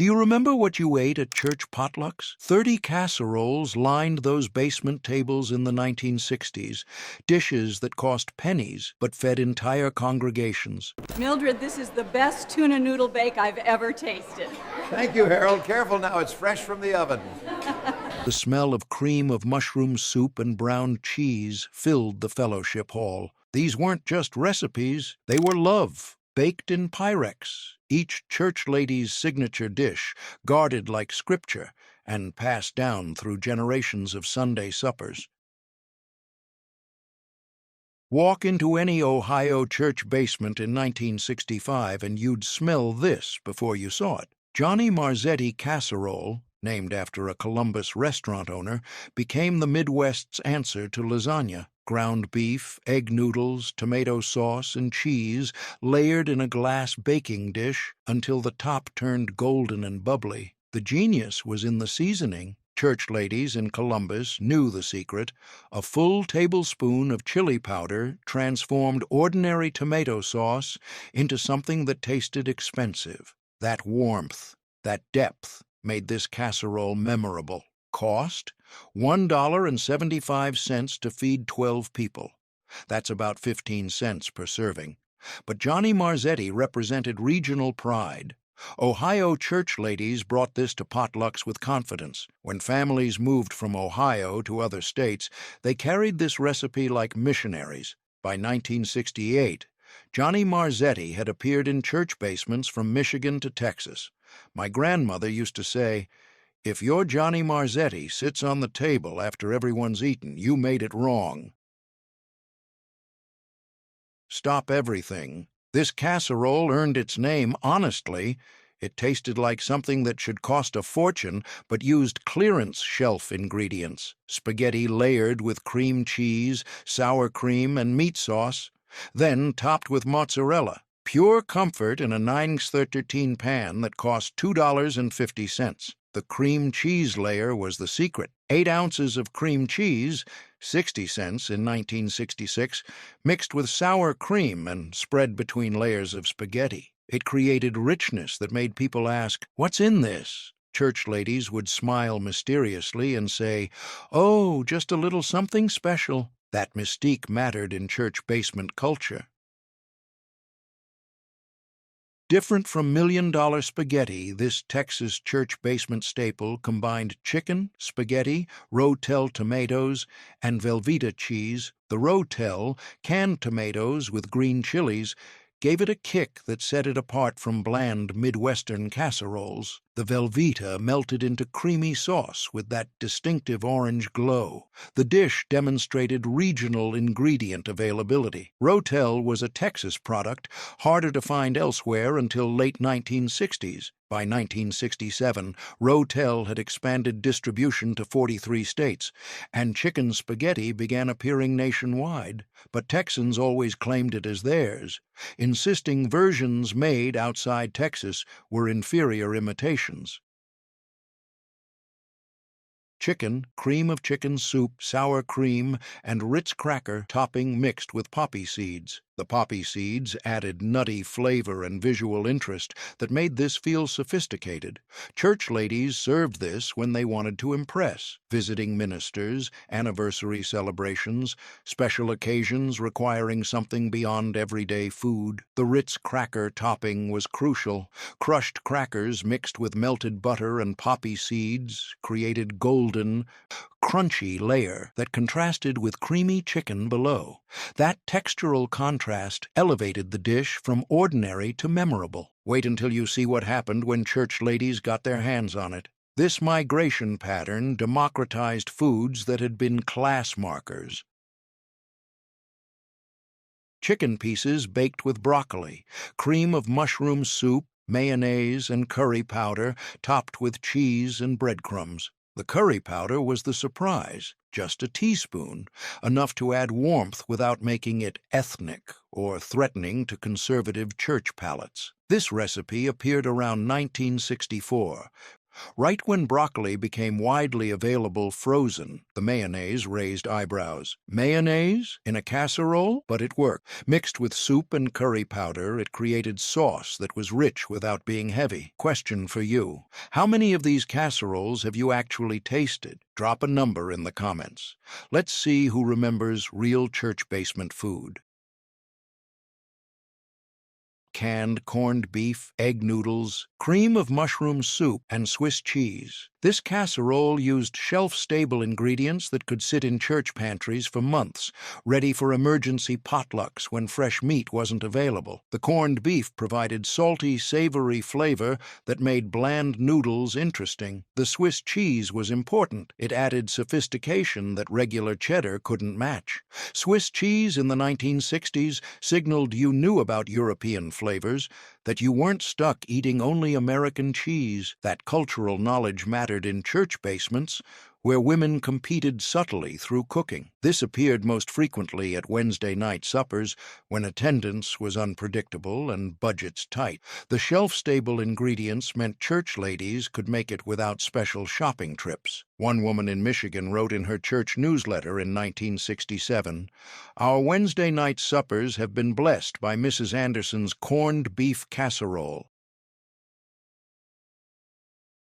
Do you remember what you ate at church potlucks? 30 casseroles lined those basement tables in the 1960s, dishes that cost pennies but fed entire congregations. Mildred, this is the best tuna noodle bake I've ever tasted. Thank you, Harold. Careful now, it's fresh from the oven. The smell of cream of mushroom soup and browned cheese filled the fellowship hall. These weren't just recipes, they were love, baked in Pyrex, each church lady's signature dish, guarded like scripture and passed down through generations of Sunday suppers. Walk into any Ohio church basement in 1965 and you'd smell this before you saw it. Johnny Marzetti casserole, named after a Columbus restaurant owner, became the Midwest's answer to lasagna. Ground beef, egg noodles, tomato sauce, and cheese layered in a glass baking dish until the top turned golden and bubbly. The genius was in the seasoning. Church ladies in Columbus knew the secret. A full tablespoon of chili powder transformed ordinary tomato sauce into something that tasted expensive. That warmth, that depth, made this casserole memorable. Cost? $1.75 to feed 12 people. That's about 15 cents per serving. But Johnny Marzetti represented regional pride. Ohio church ladies brought this to potlucks with confidence. When families moved from Ohio to other states, they carried this recipe like missionaries. By 1968, Johnny Marzetti had appeared in church basements from Michigan to Texas. My grandmother used to say, "If your Johnny Marzetti sits on the table after everyone's eaten, you made it wrong." Stop everything. This casserole earned its name honestly. It tasted like something that should cost a fortune, but used clearance shelf ingredients. Spaghetti layered with cream cheese, sour cream, and meat sauce, then topped with mozzarella. Pure comfort in a 9x13 pan that cost $2.50. The cream cheese layer was the secret. 8 ounces of cream cheese, 60 cents in 1966, mixed with sour cream and spread between layers of spaghetti. It created richness that made people ask, "What's in this?" Church ladies would smile mysteriously and say, "Oh, just a little something special." That mystique mattered in church basement culture. Different from million-dollar spaghetti, this Texas church basement staple combined chicken, spaghetti, Rotel tomatoes, and Velveeta cheese. The Rotel, canned tomatoes with green chilies, gave it a kick that set it apart from bland Midwestern casseroles. The Velveeta melted into creamy sauce with that distinctive orange glow. The dish demonstrated regional ingredient availability. Rotel was a Texas product, harder to find elsewhere until late 1960s. By 1967, Rotel had expanded distribution to 43 states, and chicken spaghetti began appearing nationwide. But Texans always claimed it as theirs, insisting versions made outside Texas were inferior imitations. Chicken, cream of chicken soup, sour cream, and Ritz cracker topping mixed with poppy seeds. The poppy seeds added nutty flavor and visual interest that made this feel sophisticated. Church ladies served this when they wanted to impress, visiting ministers, anniversary celebrations, special occasions requiring something beyond everyday food. The Ritz cracker topping was crucial. Crushed crackers mixed with melted butter and poppy seeds created golden, crunchy layer that contrasted with creamy chicken below. That textural contrast elevated the dish from ordinary to memorable. Wait until you see what happened when church ladies got their hands on it. This migration pattern democratized foods that had been class markers. Chicken pieces baked with broccoli, cream of mushroom soup, mayonnaise, and curry powder topped with cheese and breadcrumbs. The curry powder was the surprise, just a teaspoon, enough to add warmth without making it ethnic or threatening to conservative church palates. This recipe appeared around 1964. Right when broccoli became widely available frozen, the mayonnaise raised eyebrows. Mayonnaise in a casserole? But it worked. Mixed with soup and curry powder, it created sauce that was rich without being heavy. Question for you. How many of these casseroles have you actually tasted? Drop a number in the comments. Let's see who remembers real church basement food. Canned corned beef, egg noodles, cream of mushroom soup, and Swiss cheese. This casserole used shelf-stable ingredients that could sit in church pantries for months, ready for emergency potlucks when fresh meat wasn't available. The corned beef provided salty, savory flavor that made bland noodles interesting. The Swiss cheese was important. It added sophistication that regular cheddar couldn't match. Swiss cheese in the 1960s signaled you knew about European flavors, that you weren't stuck eating only American cheese. That cultural knowledge mattered in church basements, where women competed subtly through cooking. This appeared most frequently at Wednesday night suppers, when attendance was unpredictable and budgets tight. The shelf-stable ingredients meant church ladies could make it without special shopping trips. One woman in Michigan wrote in her church newsletter in 1967, "Our Wednesday night suppers have been blessed by Mrs. Anderson's corned beef casserole."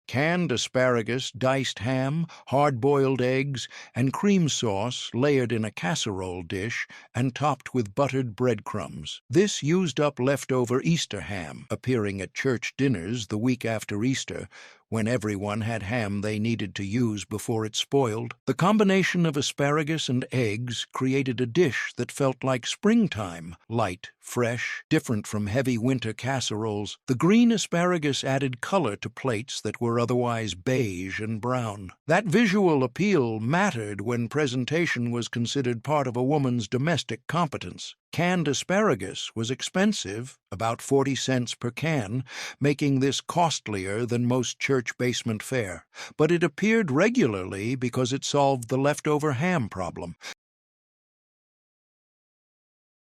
Canned asparagus, diced ham, hard-boiled eggs, and cream sauce layered in a casserole dish and topped with buttered breadcrumbs. This used up leftover Easter ham, appearing at church dinners the week after Easter, when everyone had ham they needed to use before it spoiled. The combination of asparagus and eggs created a dish that felt like springtime, light, fresh, different from heavy winter casseroles. The green asparagus added color to plates that were otherwise beige and brown. That visual appeal mattered when presentation was considered part of a woman's domestic competence. Canned asparagus was expensive, about 40 cents per can, making this costlier than most church basement fare. But it appeared regularly because it solved the leftover ham problem.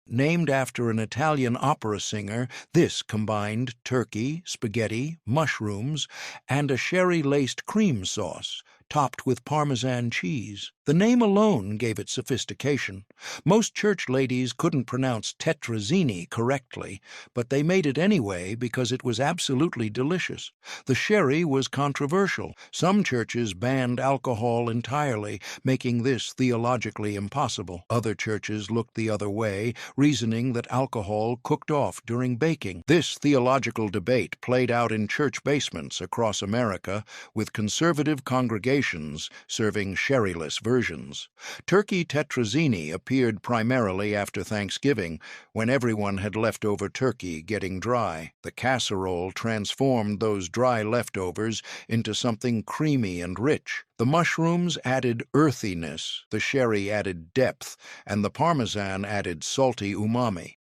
Named after an Italian opera singer, this combined turkey, spaghetti, mushrooms, and a sherry-laced cream sauce, topped with Parmesan cheese. The name alone gave it sophistication. Most church ladies couldn't pronounce tetrazzini correctly, but they made it anyway because it was absolutely delicious. The sherry was controversial. Some churches banned alcohol entirely, making this theologically impossible. Other churches looked the other way, reasoning that alcohol cooked off during baking. This theological debate played out in church basements across America, with conservative congregations serving sherryless versions. Turkey tetrazzini appeared primarily after Thanksgiving, when everyone had leftover turkey getting dry. The casserole transformed those dry leftovers into something creamy and rich. The mushrooms added earthiness, the sherry added depth, and the Parmesan added salty umami.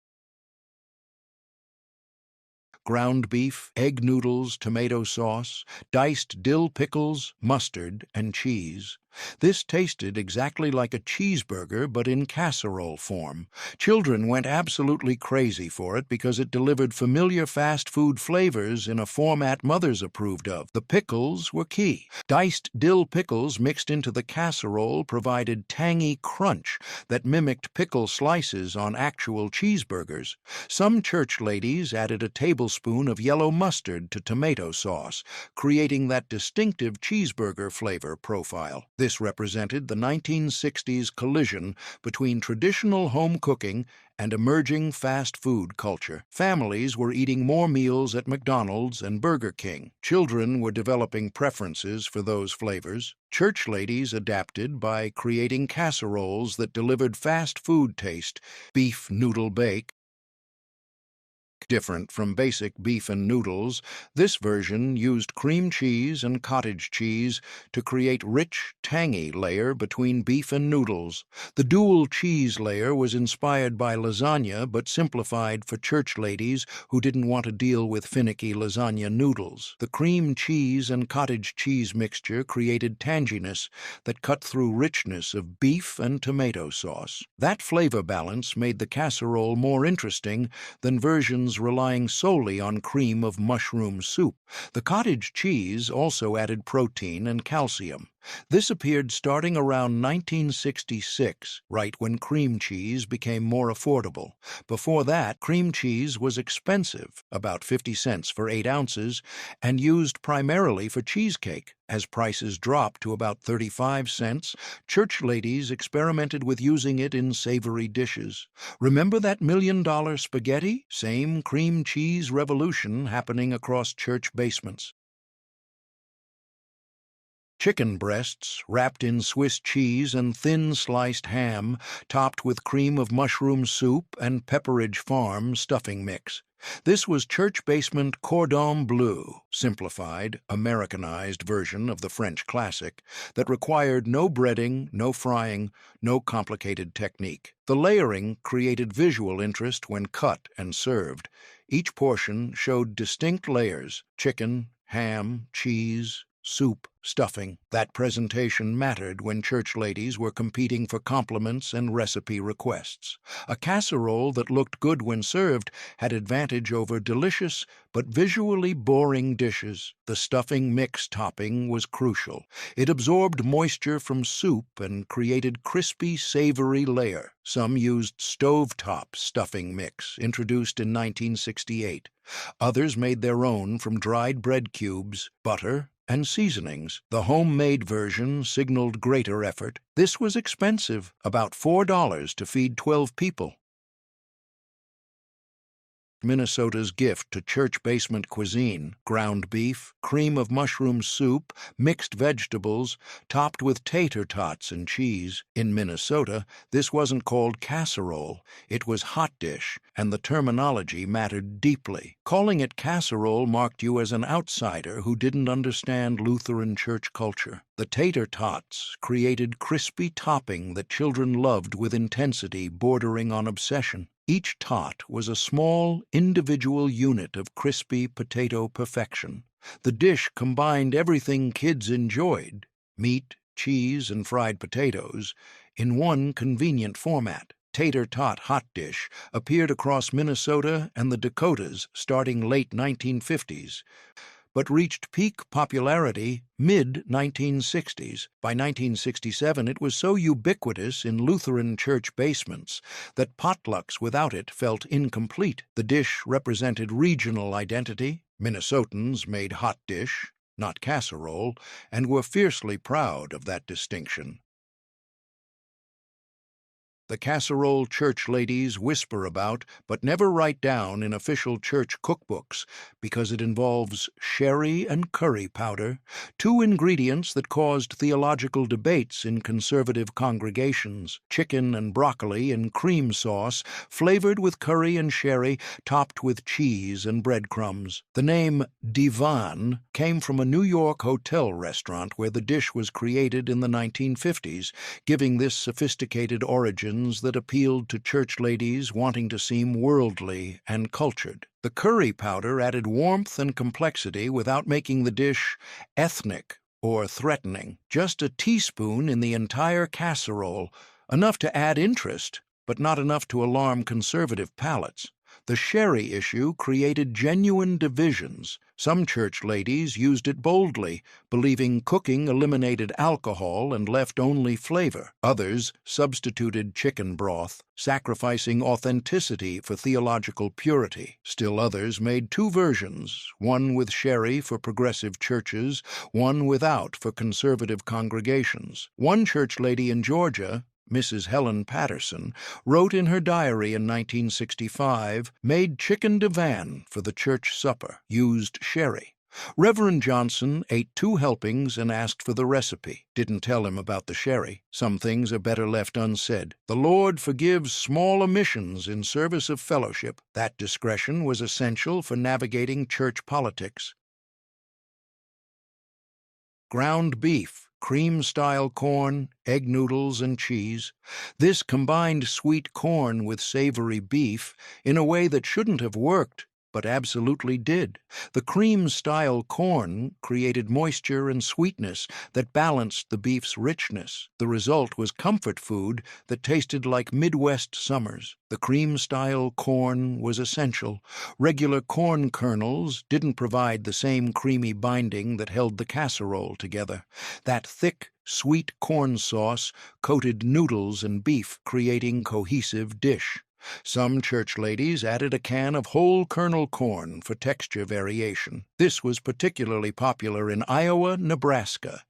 Ground beef, egg noodles, tomato sauce, diced dill pickles, mustard, and cheese. This tasted exactly like a cheeseburger, but in casserole form. Children went absolutely crazy for it because it delivered familiar fast food flavors in a format mothers approved of. The pickles were key. Diced dill pickles mixed into the casserole provided tangy crunch that mimicked pickle slices on actual cheeseburgers. Some church ladies added a tablespoon of yellow mustard to tomato sauce, creating that distinctive cheeseburger flavor profile. This represented the 1960s collision between traditional home cooking and emerging fast food culture. Families were eating more meals at McDonald's and Burger King. Children were developing preferences for those flavors. Church ladies adapted by creating casseroles that delivered fast food taste, beef noodle bake. Different from basic beef and noodles, this version used cream cheese and cottage cheese to create rich, tangy layer between beef and noodles. The dual cheese layer was inspired by lasagna but simplified for church ladies who didn't want to deal with finicky lasagna noodles. The cream cheese and cottage cheese mixture created tanginess that cut through richness of beef and tomato sauce. That flavor balance made the casserole more interesting than versions restaurants relying solely on cream of mushroom soup. The cottage cheese also added protein and calcium. This appeared starting around 1966, right when cream cheese became more affordable. Before that, cream cheese was expensive, about 50 cents for 8 ounces, and used primarily for cheesecake. As prices dropped to about 35 cents, church ladies experimented with using it in savory dishes. Remember that $1 million spaghetti? Same cream cheese revolution happening across church basements. Chicken breasts wrapped in Swiss cheese and thin sliced ham, topped with cream of mushroom soup and Pepperidge Farm stuffing mix. This was church basement cordon bleu, simplified, Americanized version of the French classic that required no breading, no frying, no complicated technique. The layering created visual interest when cut and served. Each portion showed distinct layers: chicken, ham, cheese, soup, stuffing. That presentation mattered when church ladies were competing for compliments and recipe requests. A casserole that looked good when served had advantage over delicious but visually boring dishes. The stuffing mix topping was crucial. It absorbed moisture from soup and created crispy, savory layer. Some used stovetop stuffing mix, introduced in 1968. Others made their own from dried bread cubes, butter, and seasonings. The homemade version signaled greater effort. This was expensive, about $4 to feed 12 people. Minnesota's gift to church basement cuisine: ground beef, cream of mushroom soup, mixed vegetables, topped with tater tots and cheese. In Minnesota, this wasn't called casserole, it was hotdish, and the terminology mattered deeply. Calling it casserole marked you as an outsider who didn't understand Lutheran church culture. The tater tots created crispy topping that children loved with intensity bordering on obsession. Each tot was a small, individual unit of crispy potato perfection. The dish combined everything kids enjoyed: meat, cheese, and fried potatoes in one convenient format. Tater tot hot dish appeared across Minnesota and the Dakotas starting late 1950s, but reached peak popularity mid-1960s. By 1967, it was so ubiquitous in Lutheran church basements that potlucks without it felt incomplete. The dish represented regional identity. Minnesotans made hot dish, not casserole, and were fiercely proud of that distinction. The casserole church ladies whisper about, but never write down in official church cookbooks, because it involves sherry and curry powder, two ingredients that caused theological debates in conservative congregations: chicken and broccoli in cream sauce, flavored with curry and sherry, topped with cheese and breadcrumbs. The name divan came from a New York hotel restaurant where the dish was created in the 1950s, giving this sophisticated origin that appealed to church ladies wanting to seem worldly and cultured. The curry powder added warmth and complexity without making the dish ethnic or threatening. Just a teaspoon in the entire casserole, enough to add interest, but not enough to alarm conservative palates. The sherry issue created genuine divisions. Some church ladies used it boldly, believing cooking eliminated alcohol and left only flavor. Others substituted chicken broth, sacrificing authenticity for theological purity. Still others made two versions, one with sherry for progressive churches, one without for conservative congregations. One church lady in Georgia, Mrs. Helen Patterson, wrote in her diary in 1965, made chicken divan for the church supper, used sherry. Reverend Johnson ate 2 helpings and asked for the recipe. Didn't tell him about the sherry. Some things are better left unsaid. The Lord forgives small omissions in service of fellowship. That discretion was essential for navigating church politics. Ground beef, cream-style corn, egg noodles, and cheese. This combined sweet corn with savory beef in a way that shouldn't have worked, but absolutely did. The cream-style corn created moisture and sweetness that balanced the beef's richness. The result was comfort food that tasted like Midwest summers. The cream-style corn was essential. Regular corn kernels didn't provide the same creamy binding that held the casserole together. That thick, sweet corn sauce coated noodles and beef, creating cohesive dish. Some church ladies added a can of whole kernel corn for texture variation. This was particularly popular in Iowa, Nebraska,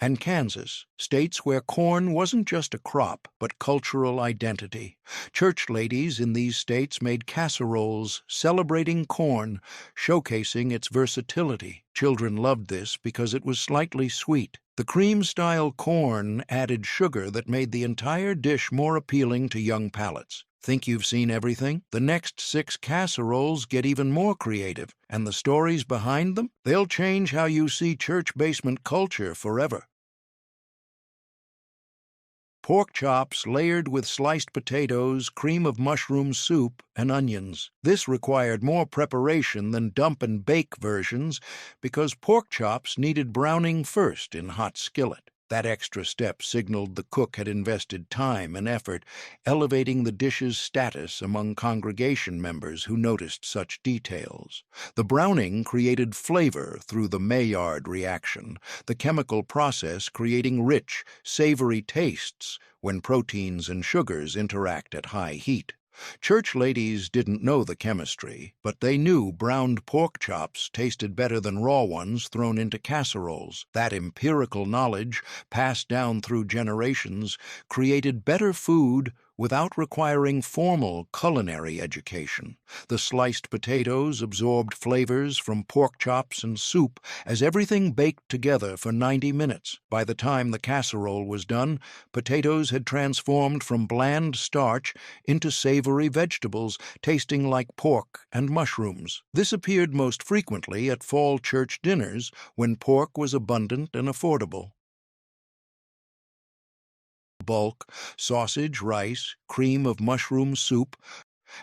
and Kansas, states where corn wasn't just a crop, but cultural identity. Church ladies in these states made casseroles celebrating corn, showcasing its versatility. Children loved this because it was slightly sweet. The cream-style corn added sugar that made the entire dish more appealing to young palates. Think you've seen everything? The next 6 casseroles get even more creative, and the stories behind them? They'll change how you see church basement culture forever. Pork chops layered with sliced potatoes, cream of mushroom soup, and onions. This required more preparation than dump and bake versions because pork chops needed browning first in hot skillet. That extra step signaled the cook had invested time and effort, elevating the dish's status among congregation members who noticed such details. The browning created flavor through the Maillard reaction, the chemical process creating rich, savory tastes when proteins and sugars interact at high heat. Church ladies didn't know the chemistry, but they knew browned pork chops tasted better than raw ones thrown into casseroles. That empirical knowledge, passed down through generations, created better food without requiring formal culinary education. The sliced potatoes absorbed flavors from pork chops and soup as everything baked together for 90 minutes. By the time the casserole was done, potatoes had transformed from bland starch into savory vegetables, tasting like pork and mushrooms. This appeared most frequently at fall church dinners when pork was abundant and affordable. Bulk, sausage, rice, cream of mushroom soup,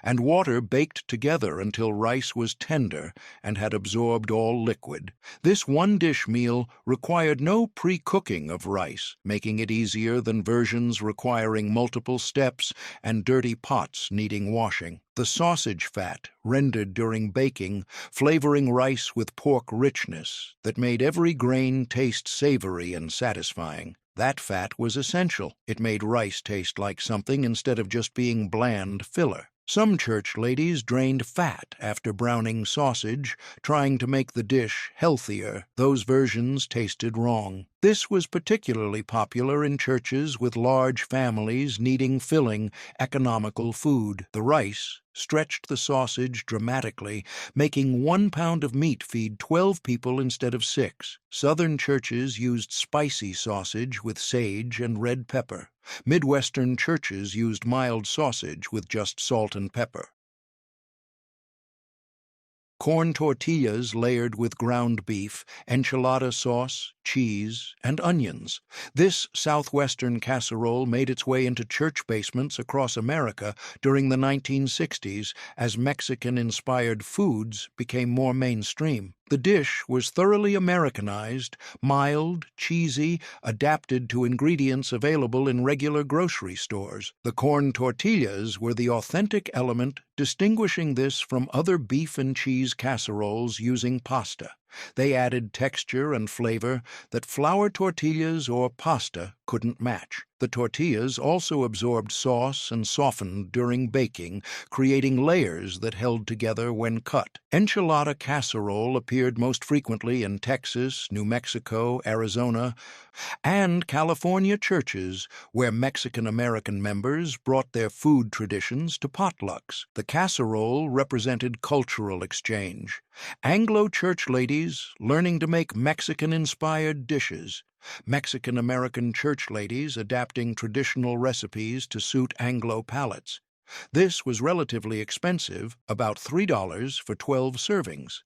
and water baked together until rice was tender and had absorbed all liquid. This one-dish meal required no pre-cooking of rice, making it easier than versions requiring multiple steps and dirty pots needing washing. The sausage fat, rendered during baking, flavoring rice with pork richness that made every grain taste savory and satisfying. That fat was essential. It made rice taste like something instead of just being bland filler. Some church ladies drained fat after browning sausage, trying to make the dish healthier. Those versions tasted wrong. This was particularly popular in churches with large families needing filling, economical food. The rice stretched the sausage dramatically, making 1 pound of meat feed 12 people instead of 6. Southern churches used spicy sausage with sage and red pepper. Midwestern churches used mild sausage with just salt and pepper. Corn tortillas layered with ground beef, enchilada sauce, cheese, and onions. This Southwestern casserole made its way into church basements across America during the 1960s as Mexican-inspired foods became more mainstream. The dish was thoroughly Americanized, mild, cheesy, adapted to ingredients available in regular grocery stores. The corn tortillas were the authentic element distinguishing this from other beef and cheese casseroles using pasta. They added texture and flavor that flour tortillas or pasta couldn't match. The tortillas also absorbed sauce and softened during baking, creating layers that held together when cut. Enchilada casserole appeared most frequently in Texas, New Mexico, Arizona, and California churches where Mexican-American members brought their food traditions to potlucks. The casserole represented cultural exchange. Anglo church ladies learning to make Mexican-inspired dishes. Mexican-American church ladies adapting traditional recipes to suit Anglo palates. This was relatively expensive, about $3 for 12 servings.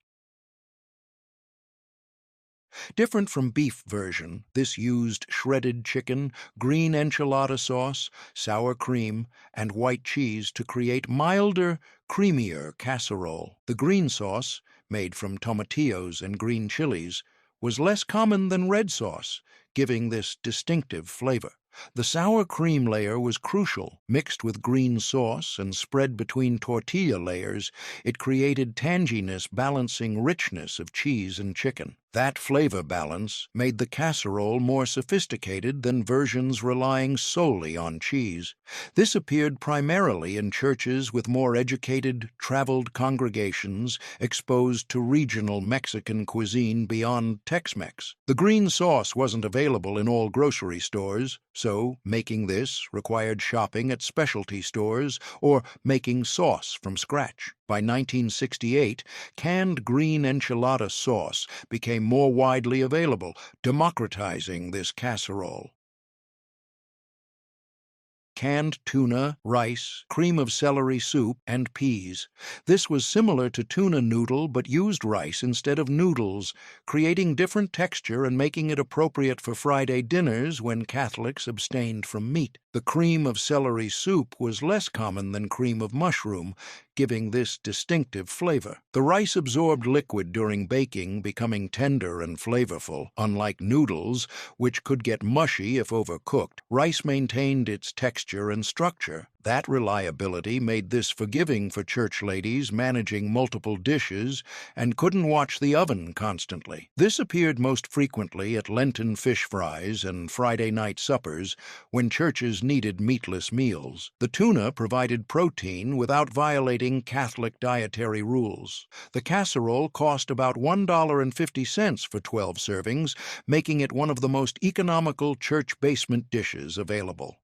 Different from beef version, this used shredded chicken, green enchilada sauce, sour cream, and white cheese to create milder, creamier casserole. The green sauce, made from tomatillos and green chilies, was less common than red sauce, giving this distinctive flavor. The sour cream layer was crucial. Mixed with green sauce and spread between tortilla layers, it created tanginess balancing richness of cheese and chicken. That flavor balance made the casserole more sophisticated than versions relying solely on cheese. This appeared primarily in churches with more educated, traveled congregations exposed to regional Mexican cuisine beyond Tex-Mex. The green sauce wasn't available in all grocery stores, so making this required shopping at specialty stores or making sauce from scratch. By 1968, canned green enchilada sauce became more widely available, democratizing this casserole. Canned tuna, rice, cream of celery soup, and peas. This was similar to tuna noodle but used rice instead of noodles, creating different texture and making it appropriate for Friday dinners when Catholics abstained from meat. The cream of celery soup was less common than cream of mushroom, giving this distinctive flavor. The rice absorbed liquid during baking, becoming tender and flavorful. Unlike noodles, which could get mushy if overcooked, rice maintained its texture and structure. That reliability made this forgiving for church ladies managing multiple dishes and couldn't watch the oven constantly. This appeared most frequently at Lenten fish fries and Friday night suppers when churches needed meatless meals. The tuna provided protein without violating Catholic dietary rules. The casserole cost about $1.50 for 12 servings, making it one of the most economical church basement dishes available.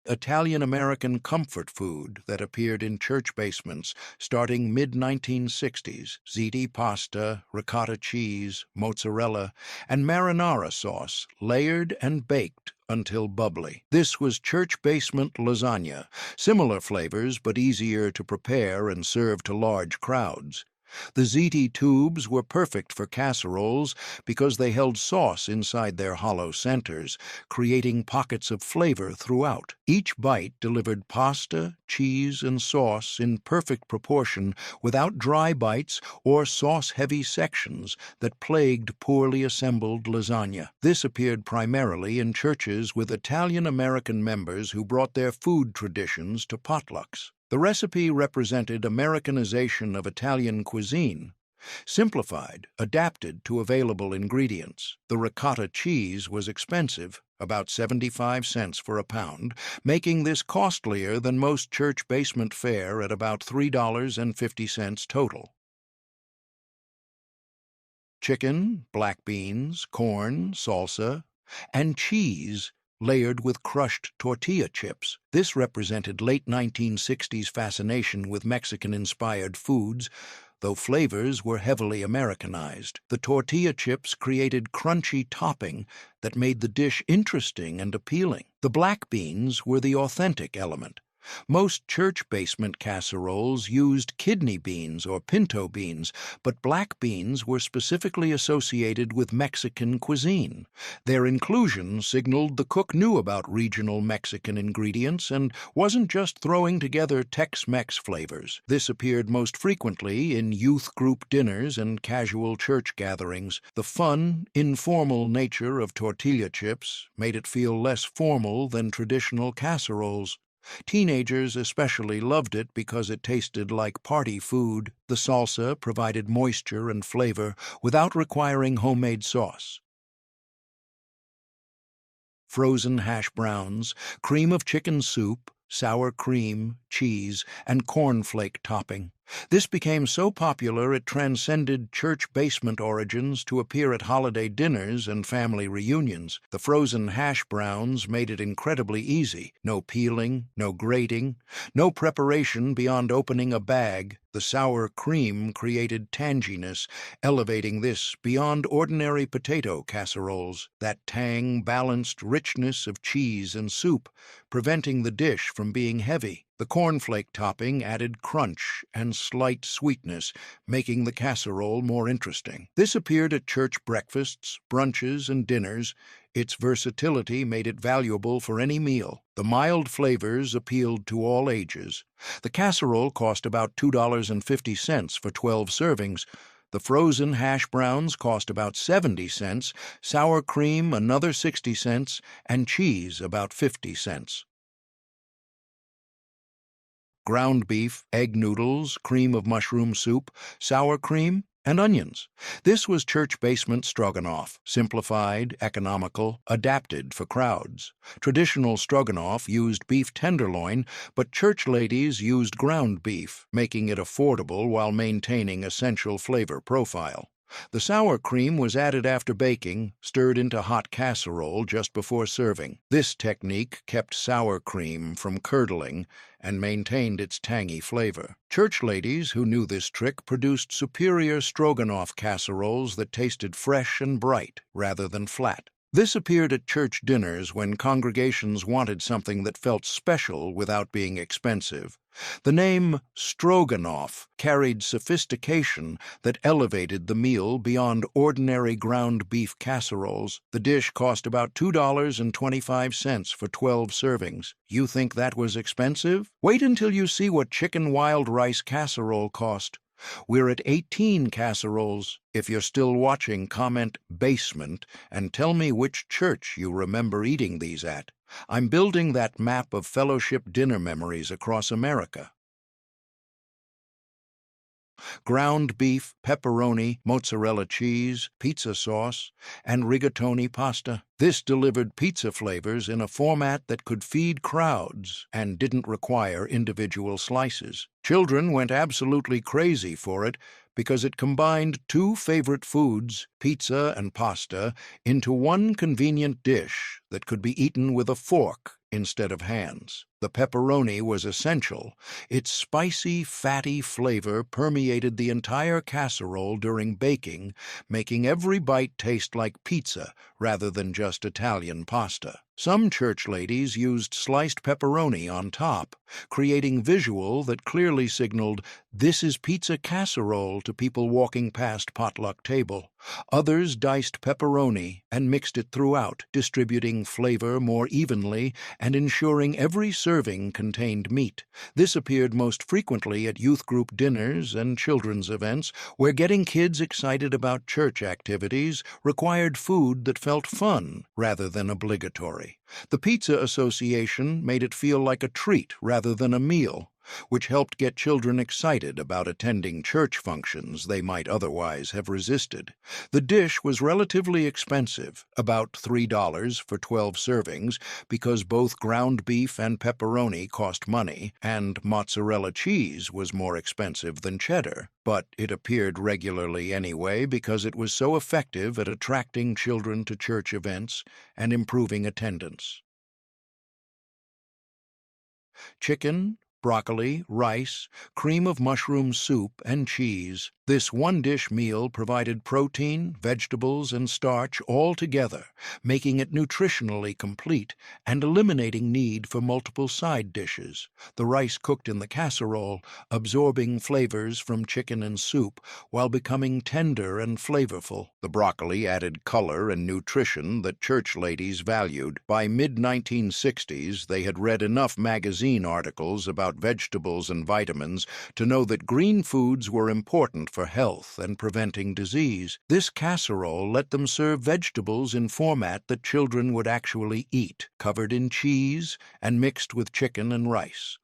Italian-American comfort food that appeared in church basements starting mid-1960s, ziti pasta, ricotta cheese, mozzarella, and marinara sauce, layered and baked until bubbly. This was church basement lasagna, similar flavors but easier to prepare and serve to large crowds. The ziti tubes were perfect for casseroles because they held sauce inside their hollow centers, creating pockets of flavor throughout. Each bite delivered pasta, cheese, and sauce in perfect proportion without dry bites or sauce-heavy sections that plagued poorly assembled lasagna. This appeared primarily in churches with Italian-American members who brought their food traditions to potlucks. The recipe represented Americanization of Italian cuisine, simplified, adapted to available ingredients. The ricotta cheese was expensive, about 75 cents for a pound, making this costlier than most church basement fare at about $3.50 total. Chicken, black beans, corn, salsa, and cheese layered with crushed tortilla chips. This represented late 1960s fascination with Mexican-inspired foods, though flavors were heavily Americanized. The tortilla chips created crunchy topping that made the dish interesting and appealing. The black beans were the authentic element. Most church basement casseroles used kidney beans or pinto beans, but black beans were specifically associated with Mexican cuisine. Their inclusion signaled the cook knew about regional Mexican ingredients and wasn't just throwing together Tex-Mex flavors. This appeared most frequently in youth group dinners and casual church gatherings. The fun, informal nature of tortilla chips made it feel less formal than traditional casseroles. Teenagers especially loved it because it tasted like party food. The salsa provided moisture and flavor without requiring homemade sauce. Frozen hash browns, cream of chicken soup, sour cream, cheese, and cornflake topping. This became so popular it transcended church basement origins to appear at holiday dinners and family reunions. The frozen hash browns made it incredibly easy. No peeling, no grating, no preparation beyond opening a bag. The sour cream created tanginess, elevating this beyond ordinary potato casseroles. That tang balanced richness of cheese and soup, preventing the dish from being heavy. The The cornflake topping added crunch and slight sweetness, making the casserole more interesting. This appeared at church breakfasts, brunches, and dinners. Its versatility made it valuable for any meal. The mild flavors appealed to all ages. The casserole cost about $2.50 for 12 servings. The frozen hash browns cost about 70 cents, sour cream another 60 cents, and cheese about 50 cents. Ground beef, egg noodles, cream of mushroom soup, sour cream, and onions. This was church basement stroganoff, simplified, economical, adapted for crowds. Traditional stroganoff used beef tenderloin, but church ladies used ground beef, making it affordable while maintaining essential flavor profile. The sour cream was added after baking, stirred into hot casserole just before serving. This technique kept sour cream from curdling and maintained its tangy flavor. Church ladies who knew this trick produced superior stroganoff casseroles that tasted fresh and bright rather than flat. This appeared at church dinners when congregations wanted something that felt special without being expensive. The name stroganoff carried sophistication that elevated the meal beyond ordinary ground beef casseroles. The dish cost about $2.25 for 12 servings. You think that was expensive? Wait until you see what chicken wild rice casserole cost. We're at 18 casseroles. If you're still watching, comment basement and tell me which church you remember eating these at. I'm building that map of fellowship dinner memories across America. Ground beef, pepperoni, mozzarella cheese, pizza sauce, and rigatoni pasta. This delivered pizza flavors in a format that could feed crowds and didn't require individual slices. Children went absolutely crazy for it because it combined two favorite foods, pizza and pasta, into one convenient dish that could be eaten with a fork instead of hands. The pepperoni was essential. Its spicy, fatty flavor permeated the entire casserole during baking, making every bite taste like pizza rather than just Italian pasta. Some church ladies used sliced pepperoni on top, creating visual that clearly signaled, "This is pizza casserole," to people walking past potluck table. Others diced pepperoni and mixed it throughout, distributing flavor more evenly and ensuring every serving contained meat. This appeared most frequently at youth group dinners and children's events, where getting kids excited about church activities required food that felt fun rather than obligatory. The Pizza Association made it feel like a treat rather than a meal, which helped get children excited about attending church functions they might otherwise have resisted. The dish was relatively expensive, about $3 for 12 servings, because both ground beef and pepperoni cost money, and mozzarella cheese was more expensive than cheddar. But it appeared regularly anyway because it was so effective at attracting children to church events and improving attendance. Chicken, broccoli, rice, cream of mushroom soup, and cheese. This one-dish meal provided protein, vegetables, and starch all together, making it nutritionally complete and eliminating need for multiple side dishes. The rice cooked in the casserole, absorbing flavors from chicken and soup while becoming tender and flavorful. The broccoli added color and nutrition that church ladies valued. By mid-1960s, they had read enough magazine articles about vegetables and vitamins to know that green foods were important for health and preventing disease. This casserole let them serve vegetables in format that children would actually eat, covered in cheese and mixed with chicken and rice.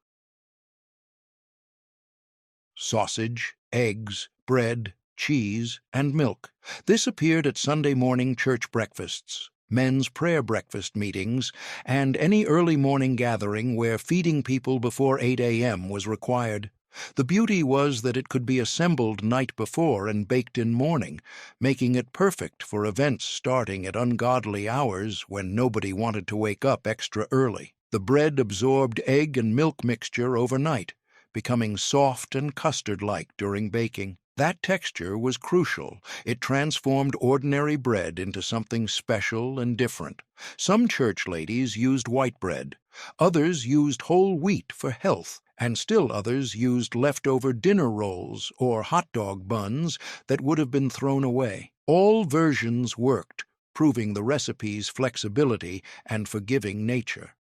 Sausage, eggs, bread, cheese, and milk. This appeared at Sunday morning church breakfasts, men's prayer breakfast meetings, and any early morning gathering where feeding people before 8 a.m. was required. The beauty was that it could be assembled night before and baked in morning, making it perfect for events starting at ungodly hours when nobody wanted to wake up extra early. The bread absorbed egg and milk mixture overnight, becoming soft and custard-like during baking. That texture was crucial. It transformed ordinary bread into something special and different. Some church ladies used white bread. Others used whole wheat for health, and still others used leftover dinner rolls or hot dog buns that would have been thrown away. All versions worked, proving the recipe's flexibility and forgiving nature.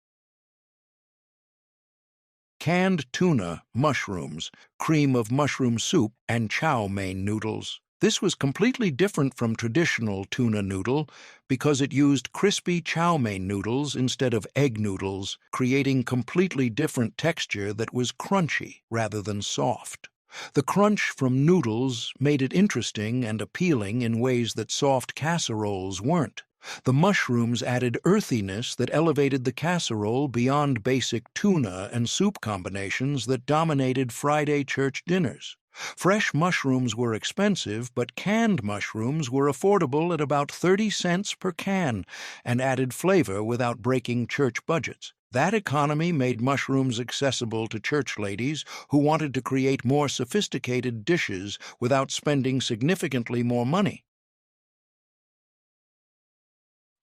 Canned tuna, mushrooms, cream of mushroom soup, and chow mein noodles. This was completely different from traditional tuna noodle because it used crispy chow mein noodles instead of egg noodles, creating completely different texture that was crunchy rather than soft. The crunch from noodles made it interesting and appealing in ways that soft casseroles weren't. The mushrooms added earthiness that elevated the casserole beyond basic tuna and soup combinations that dominated Friday church dinners. Fresh mushrooms were expensive, but canned mushrooms were affordable at about 30 cents per can and added flavor without breaking church budgets. That economy made mushrooms accessible to church ladies who wanted to create more sophisticated dishes without spending significantly more money.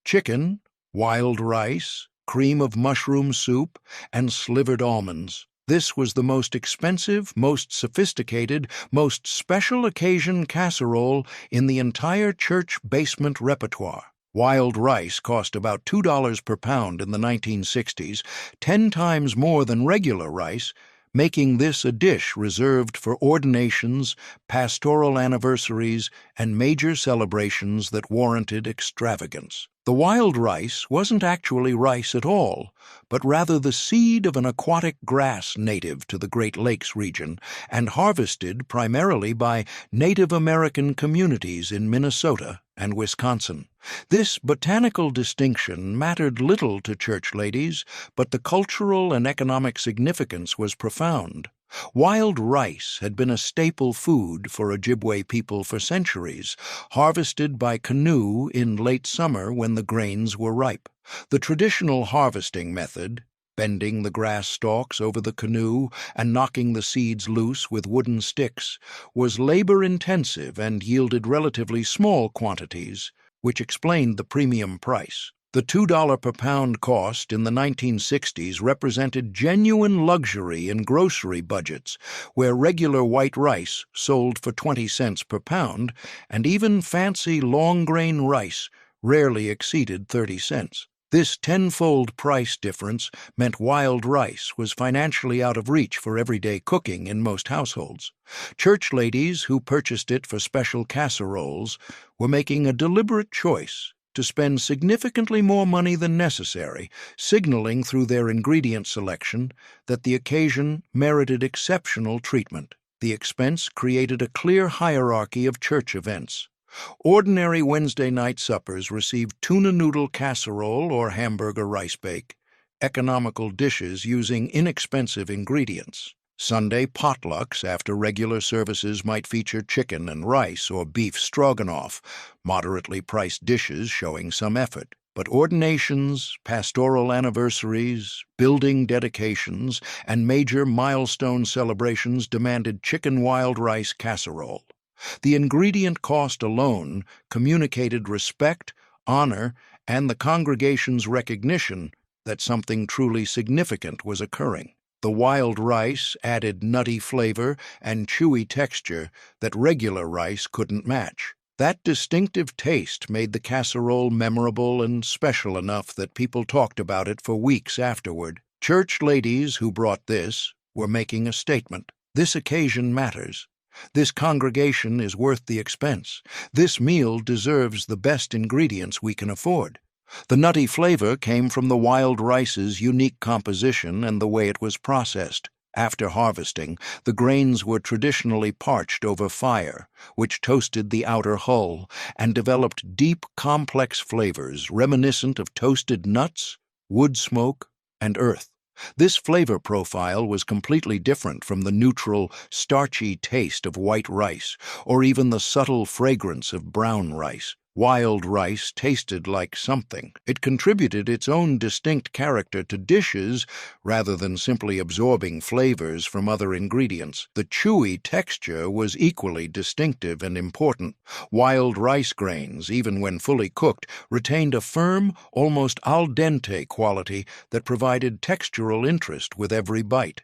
Chicken, wild rice, cream of mushroom soup, and slivered almonds. This was the most expensive, most sophisticated, most special occasion casserole in the entire church basement repertoire. Wild rice cost about $2 per pound in the 1960s, 10 times more than regular rice, making this a dish reserved for ordinations, pastoral anniversaries, and major celebrations that warranted extravagance. The wild rice wasn't actually rice at all, but rather the seed of an aquatic grass native to the Great Lakes region and harvested primarily by Native American communities in Minnesota and Wisconsin. This botanical distinction mattered little to church ladies, but the cultural and economic significance was profound. Wild rice had been a staple food for Ojibwe people for centuries, harvested by canoe in late summer when the grains were ripe. The traditional harvesting method, bending the grass stalks over the canoe and knocking the seeds loose with wooden sticks, was labor-intensive and yielded relatively small quantities, which explained the premium price. The $2 per pound cost in the 1960s represented genuine luxury in grocery budgets, where regular white rice sold for 20 cents per pound, and even fancy long-grain rice rarely exceeded 30 cents. This tenfold price difference meant wild rice was financially out of reach for everyday cooking in most households. Church ladies who purchased it for special casseroles were making a deliberate choice to spend significantly more money than necessary, signaling through their ingredient selection that the occasion merited exceptional treatment. The expense created a clear hierarchy of church events. Ordinary Wednesday night suppers received tuna noodle casserole or hamburger rice bake, economical dishes using inexpensive ingredients. Sunday potlucks after regular services might feature chicken and rice or beef stroganoff, moderately priced dishes showing some effort. But ordinations, pastoral anniversaries, building dedications, and major milestone celebrations demanded chicken wild rice casserole. The ingredient cost alone communicated respect, honor, and the congregation's recognition that something truly significant was occurring. The wild rice added nutty flavor and chewy texture that regular rice couldn't match. That distinctive taste made the casserole memorable and special enough that people talked about it for weeks afterward. Church ladies who brought this were making a statement. This occasion matters. This congregation is worth the expense. This meal deserves the best ingredients we can afford. The nutty flavor came from the wild rice's unique composition and the way it was processed. After harvesting, the grains were traditionally parched over fire, which toasted the outer hull and developed deep, complex flavors reminiscent of toasted nuts, wood smoke, and earth. This flavor profile was completely different from the neutral, starchy taste of white rice or even the subtle fragrance of brown rice. Wild rice tasted like something. It contributed its own distinct character to dishes rather than simply absorbing flavors from other ingredients. The chewy texture was equally distinctive and important. Wild rice grains, even when fully cooked, retained a firm, almost al dente quality that provided textural interest with every bite.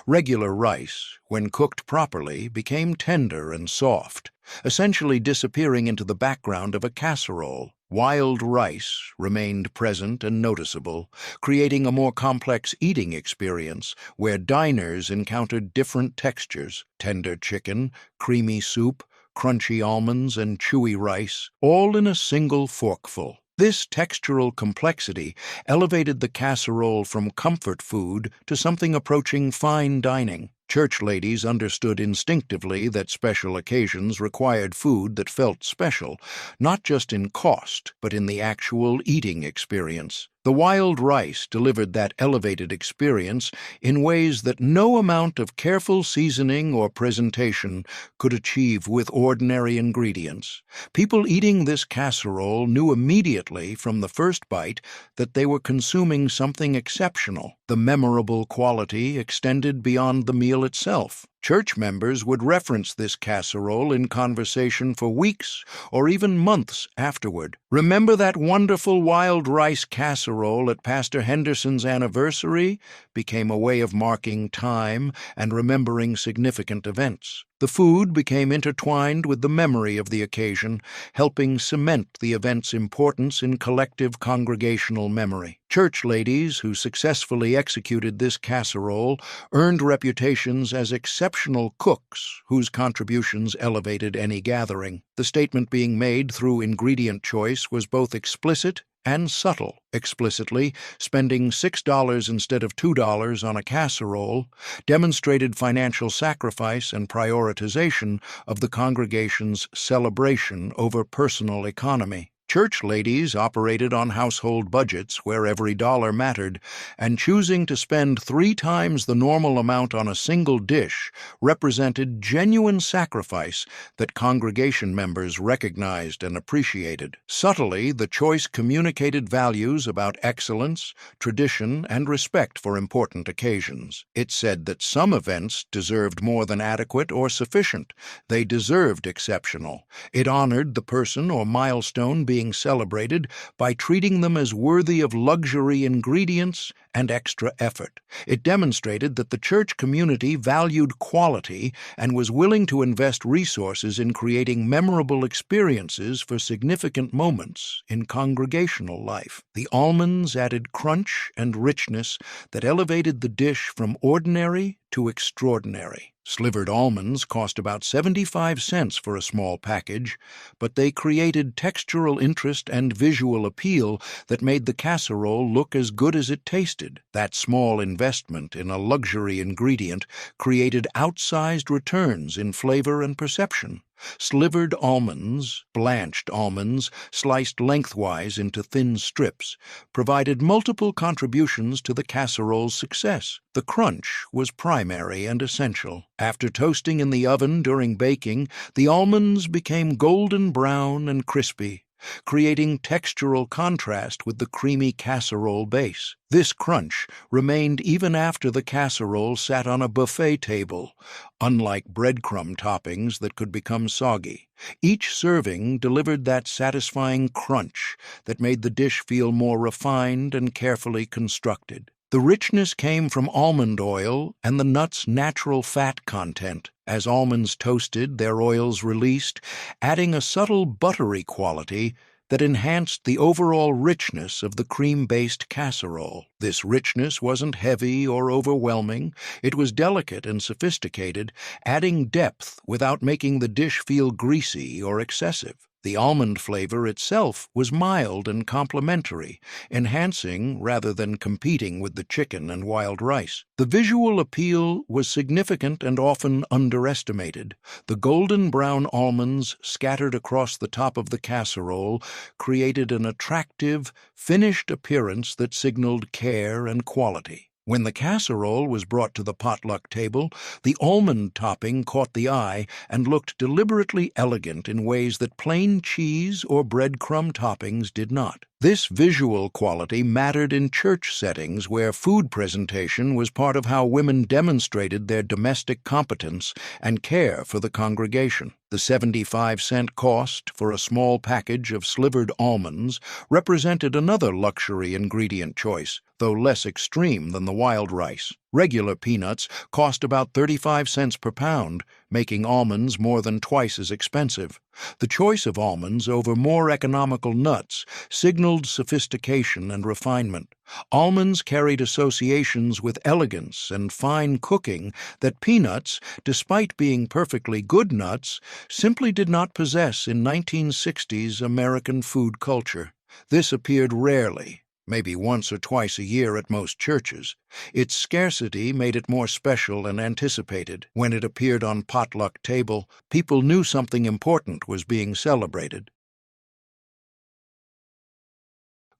Regular rice, when cooked properly, became tender and soft, essentially disappearing into the background of a casserole. Wild rice remained present and noticeable, creating a more complex eating experience where diners encountered different textures: tender chicken, creamy soup, crunchy almonds, and chewy rice, all in a single forkful. This textural complexity elevated the casserole from comfort food to something approaching fine dining. Church ladies understood instinctively that special occasions required food that felt special, not just in cost, but in the actual eating experience. The wild rice delivered that elevated experience in ways that no amount of careful seasoning or presentation could achieve with ordinary ingredients. People eating this casserole knew immediately from the first bite that they were consuming something exceptional. The memorable quality extended beyond the meal itself. Church members would reference this casserole in conversation for weeks or even months afterward. "Remember that wonderful wild rice casserole at Pastor Henderson's anniversary?" became a way of marking time and remembering significant events. The food became intertwined with the memory of the occasion, helping cement the event's importance in collective congregational memory. Church ladies who successfully executed this casserole earned reputations as exceptional cooks whose contributions elevated any gathering. The statement being made through ingredient choice was both explicit and subtle. Explicitly, spending $6 instead of $2 on a casserole demonstrated financial sacrifice and prioritization of the congregation's celebration over personal economy. Church ladies operated on household budgets where every dollar mattered, and choosing to spend 3 times the normal amount on a single dish represented genuine sacrifice that congregation members recognized and appreciated. Subtly, the choice communicated values about excellence, tradition, and respect for important occasions. It said that some events deserved more than adequate or sufficient. They deserved exceptional. It honored the person or milestone being celebrated by treating them as worthy of luxury ingredients and extra effort. It demonstrated that the church community valued quality and was willing to invest resources in creating memorable experiences for significant moments in congregational life. The almonds added crunch and richness that elevated the dish from ordinary to extraordinary. Slivered almonds cost about 75 cents for a small package, but they created textural interest and visual appeal that made the casserole look as good as it tasted. That small investment in a luxury ingredient created outsized returns in flavor and perception. Slivered almonds, blanched almonds, sliced lengthwise into thin strips, provided multiple contributions to the casserole's success. The crunch was primary and essential. After toasting in the oven during baking, the almonds became golden brown and crispy, creating textural contrast with the creamy casserole base. This crunch remained even after the casserole sat on a buffet table, unlike breadcrumb toppings that could become soggy. Each serving delivered that satisfying crunch that made the dish feel more refined and carefully constructed. The richness came from almond oil and the nut's natural fat content. As almonds toasted, their oils released, adding a subtle buttery quality that enhanced the overall richness of the cream-based casserole. This richness wasn't heavy or overwhelming. It was delicate and sophisticated, adding depth without making the dish feel greasy or excessive. The almond flavor itself was mild and complementary, enhancing rather than competing with the chicken and wild rice. The visual appeal was significant and often underestimated. The golden brown almonds scattered across the top of the casserole created an attractive, finished appearance that signaled care and quality. When the casserole was brought to the potluck table, the almond topping caught the eye and looked deliberately elegant in ways that plain cheese or breadcrumb toppings did not. This visual quality mattered in church settings where food presentation was part of how women demonstrated their domestic competence and care for the congregation. The 75-cent cost for a small package of slivered almonds represented another luxury ingredient choice, though less extreme than the wild rice. Regular peanuts cost about 35 cents per pound, making almonds more than twice as expensive. The choice of almonds over more economical nuts signaled sophistication and refinement. Almonds carried associations with elegance and fine cooking that peanuts, despite being perfectly good nuts, simply did not possess in 1960s American food culture. This appeared rarely, maybe once or twice a year at most churches. Its scarcity made it more special and anticipated. When it appeared on potluck table, people knew something important was being celebrated.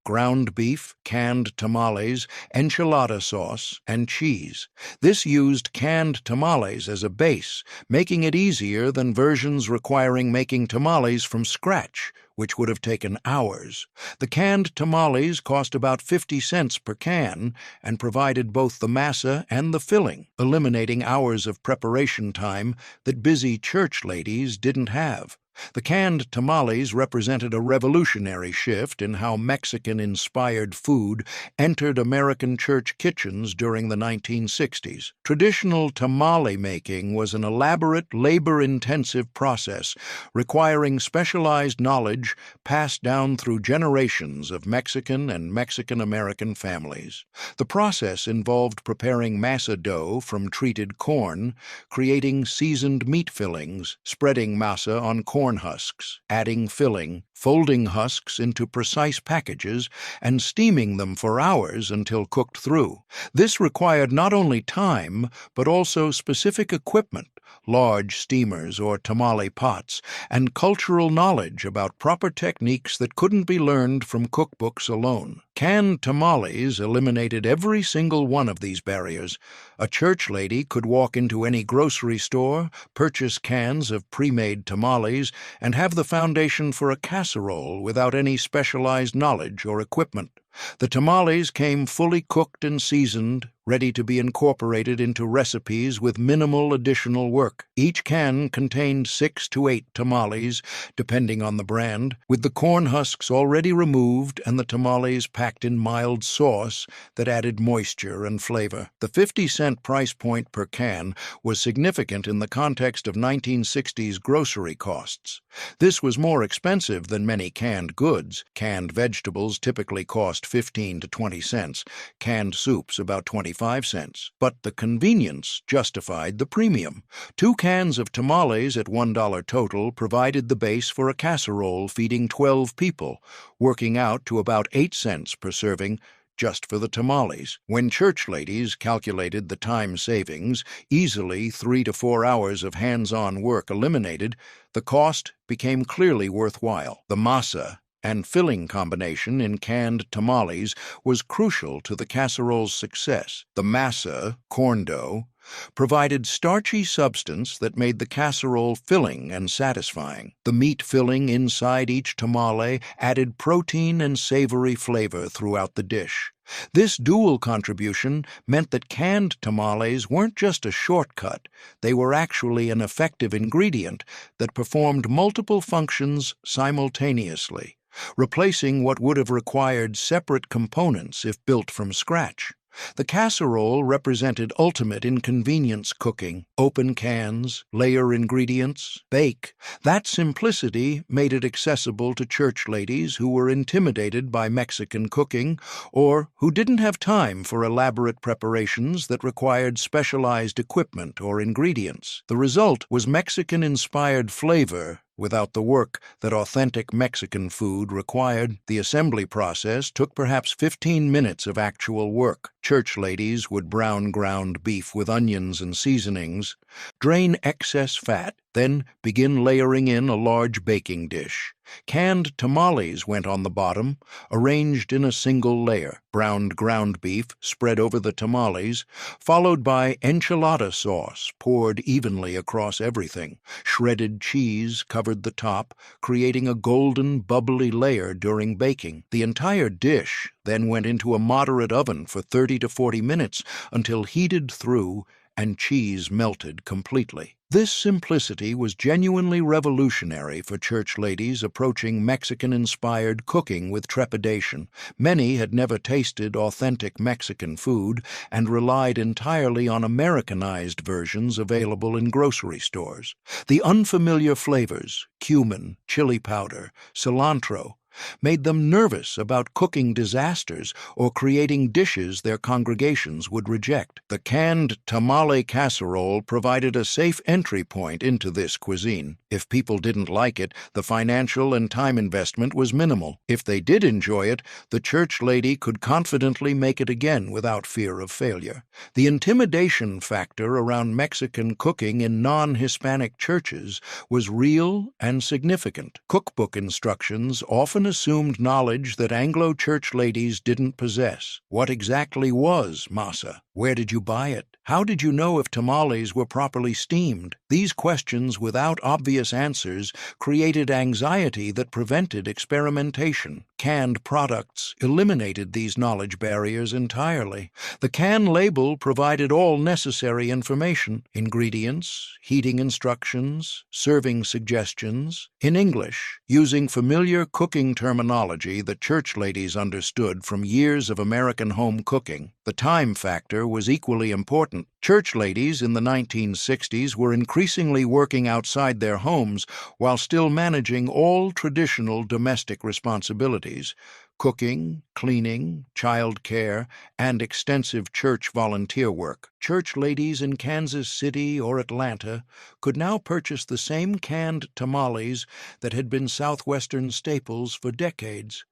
Ground beef, canned tamales, enchilada sauce, and cheese. This used canned tamales as a base, making it easier than versions requiring making tamales from scratch, which would have taken hours. The canned tamales cost about 50 cents per can and provided both the masa and the filling, eliminating hours of preparation time that busy church ladies didn't have. The canned tamales represented a revolutionary shift in how Mexican-inspired food entered American church kitchens during the 1960s. Traditional tamale making was an elaborate, labor-intensive process requiring specialized knowledge passed down through generations of Mexican and Mexican-American families. The process involved preparing masa dough from treated corn, creating seasoned meat fillings, spreading masa on corn husks, adding filling, folding husks into precise packages, and steaming them for hours until cooked through. This required not only time, but also specific equipment, large steamers or tamale pots, and cultural knowledge about proper techniques that couldn't be learned from cookbooks alone. Canned tamales eliminated every single one of these barriers. A church lady could walk into any grocery store, purchase cans of pre-made tamales, and have the foundation for a casserole without any specialized knowledge or equipment. The tamales came fully cooked and seasoned, ready to be incorporated into recipes with minimal additional work. Each can contained 6 to 8 tamales, depending on the brand, with the corn husks already removed and the tamales packed in mild sauce that added moisture and flavor. The 50-cent price point per can was significant in the context of 1960s grocery costs. This was more expensive than many canned goods. Canned vegetables typically cost 15 to 20 cents, canned soups about 25 cents. But the convenience justified the premium. 2 cans of tamales at $1 total provided the base for a casserole feeding 12 people, working out to about 8 cents per serving just for the tamales. When church ladies calculated the time savings, easily 3 to 4 hours of hands-on work eliminated, the cost became clearly worthwhile. The masa and filling combination in canned tamales was crucial to the casserole's success. The masa, corn dough, provided starchy substance that made the casserole filling and satisfying. The meat filling inside each tamale added protein and savory flavor throughout the dish. This dual contribution meant that canned tamales weren't just a shortcut, they were actually an effective ingredient that performed multiple functions simultaneously, replacing what would have required separate components if built from scratch. The casserole represented ultimate inconvenience cooking. Open cans, layer ingredients, bake. That simplicity made it accessible to church ladies who were intimidated by Mexican cooking or who didn't have time for elaborate preparations that required specialized equipment or ingredients. The result was Mexican-inspired flavor without the work that authentic Mexican food required. The assembly process took perhaps 15 minutes of actual work. Church ladies would brown ground beef with onions and seasonings, drain excess fat, then begin layering in a large baking dish. Canned tamales went on the bottom, arranged in a single layer, browned ground beef spread over the tamales, followed by enchilada sauce poured evenly across everything. Shredded cheese covered the top, creating a golden, bubbly layer during baking. The entire dish then went into a moderate oven for 30 to 40 minutes until heated through and cheese melted completely. This simplicity was genuinely revolutionary for church ladies approaching Mexican-inspired cooking with trepidation. Many had never tasted authentic Mexican food and relied entirely on Americanized versions available in grocery stores. The unfamiliar flavors, cumin, chili powder, cilantro, made them nervous about cooking disasters or creating dishes their congregations would reject. The canned tamale casserole provided a safe entry point into this cuisine. If people didn't like it, the financial and time investment was minimal. If they did enjoy it, the church lady could confidently make it again without fear of failure. The intimidation factor around Mexican cooking in non-Hispanic churches was real and significant. Cookbook instructions often assumed knowledge that Anglo church ladies didn't possess. What exactly was masa? Where did you buy it? How did you know if tamales were properly steamed? These questions without obvious answers created anxiety that prevented experimentation. Canned products eliminated these knowledge barriers entirely. The can label provided all necessary information: ingredients, heating instructions, serving suggestions, in English, using familiar cooking terminology that church ladies understood from years of American home cooking. The time factor was equally important. Church ladies in the 1960s were increasingly working outside their homes while still managing all traditional domestic responsibilities: cooking, cleaning, child care, and extensive church volunteer work. Church ladies in Kansas City or Atlanta could now purchase the same canned tamales that had been Southwestern staples for decades.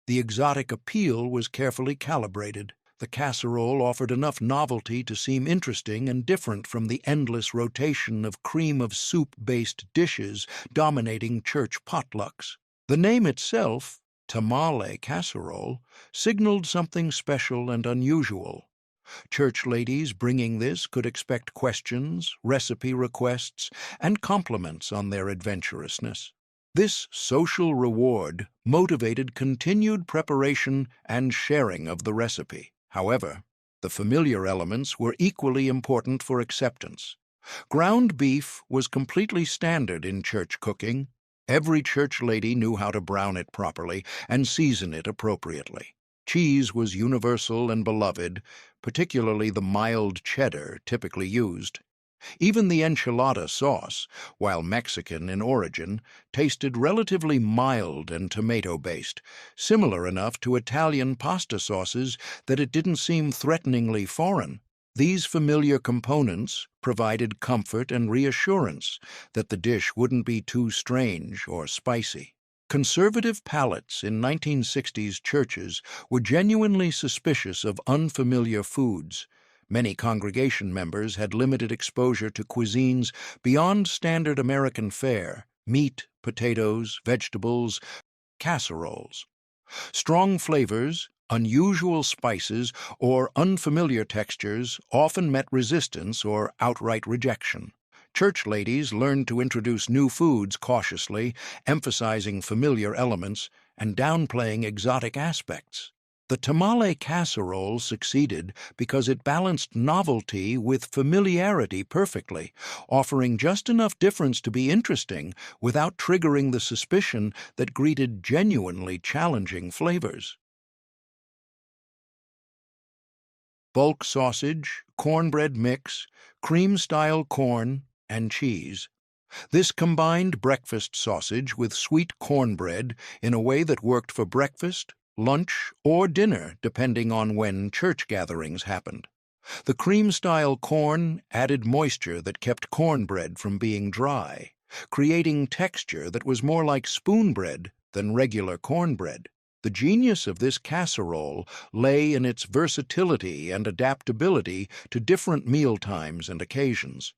The exotic appeal was carefully calibrated. The casserole offered enough novelty to seem interesting and different from the endless rotation of cream-of-soup-based dishes dominating church potlucks. The name itself, tamale casserole, signaled something special and unusual. Church ladies bringing this could expect questions, recipe requests, and compliments on their adventurousness. This social reward motivated continued preparation and sharing of the recipe. However, the familiar elements were equally important for acceptance. Ground beef was completely standard in church cooking. Every church lady knew how to brown it properly and season it appropriately. Cheese was universal and beloved, particularly the mild cheddar typically used. Even the enchilada sauce, while Mexican in origin, tasted relatively mild and tomato-based, similar enough to Italian pasta sauces that it didn't seem threateningly foreign. These familiar components provided comfort and reassurance that the dish wouldn't be too strange or spicy. Conservative palates in 1960s churches were genuinely suspicious of unfamiliar foods. Many congregation members had limited exposure to cuisines beyond standard American fare: meat, potatoes, vegetables, casseroles. Strong flavors, unusual spices, or unfamiliar textures often met resistance or outright rejection. Church ladies learned to introduce new foods cautiously, emphasizing familiar elements and downplaying exotic aspects. The tamale casserole succeeded because it balanced novelty with familiarity perfectly, offering just enough difference to be interesting without triggering the suspicion that greeted genuinely challenging flavors. Bulk sausage, cornbread mix, cream-style corn, and cheese. This combined breakfast sausage with sweet cornbread in a way that worked for breakfast, lunch, or dinner, depending on when church gatherings happened. The cream-style corn added moisture that kept cornbread from being dry, creating texture that was more like spoon bread than regular cornbread. The genius of this casserole lay in its versatility and adaptability to different mealtimes and occasions.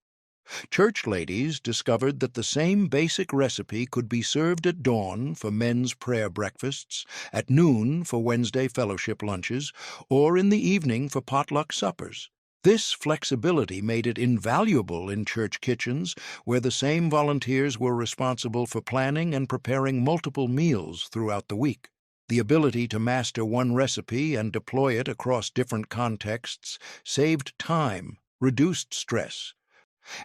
Church ladies discovered that the same basic recipe could be served at dawn for men's prayer breakfasts, at noon for Wednesday fellowship lunches, or in the evening for potluck suppers. This flexibility made it invaluable in church kitchens, where the same volunteers were responsible for planning and preparing multiple meals throughout the week. The ability to master one recipe and deploy it across different contexts saved time, reduced stress,